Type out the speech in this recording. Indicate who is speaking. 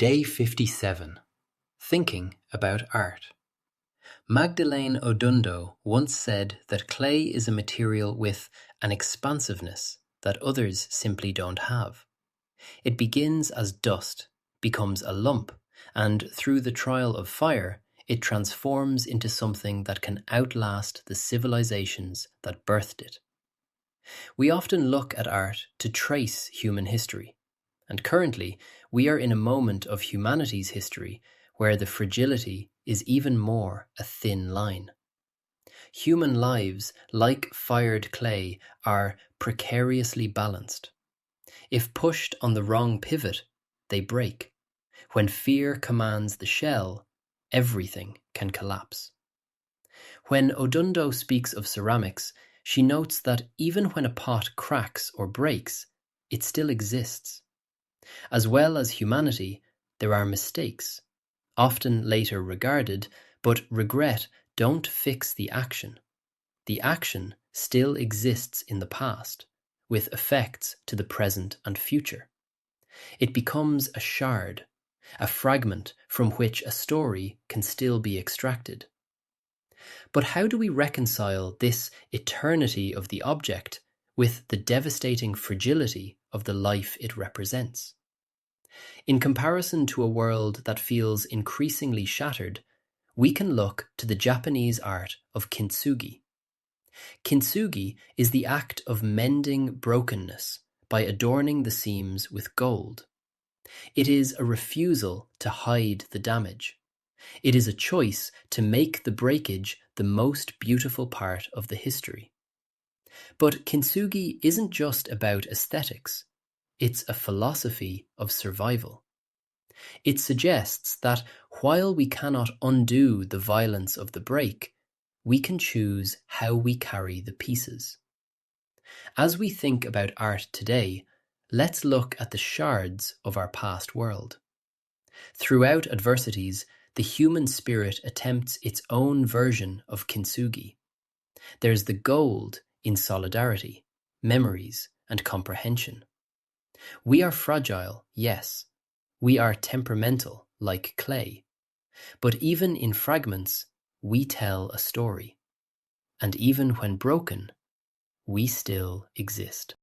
Speaker 1: Day 57. Thinking about art. Magdalene Odundo once said that clay is a material with an expansiveness that others simply don't have. It begins as dust, becomes a lump, and through the trial of fire, it transforms into something that can outlast the civilizations that birthed it. We often look at art to trace human history, and currently we are in a moment of humanity's history where the fragility is even more a thin line. Human lives, like fired clay, are precariously balanced. If pushed on the wrong pivot, they break. When fear commands the shell, everything can collapse. When Odundo speaks of ceramics, she notes that even when a pot cracks or breaks, it still exists. As well as humanity, there are mistakes, often later regarded, but regret don't fix the action. The action still exists in the past, with effects to the present and future. It becomes a shard, a fragment from which a story can still be extracted. But how do we reconcile this eternity of the object with the devastating fragility of the life it represents? In comparison to a world that feels increasingly shattered, we can look to the Japanese art of Kintsugi. Kintsugi is the act of mending brokenness by adorning the seams with gold. It is a refusal to hide the damage. It is a choice to make the breakage the most beautiful part of the history. But Kintsugi isn't just about aesthetics. It's a philosophy of survival. It suggests that while we cannot undo the violence of the break, we can choose how we carry the pieces. As we think about art today, let's look at the shards of our past world. Throughout adversities, the human spirit attempts its own version of Kintsugi. There's the gold in solidarity, memories, and comprehension. We are fragile, yes. We are temperamental, like clay. But even in fragments, we tell a story. And even when broken, we still exist.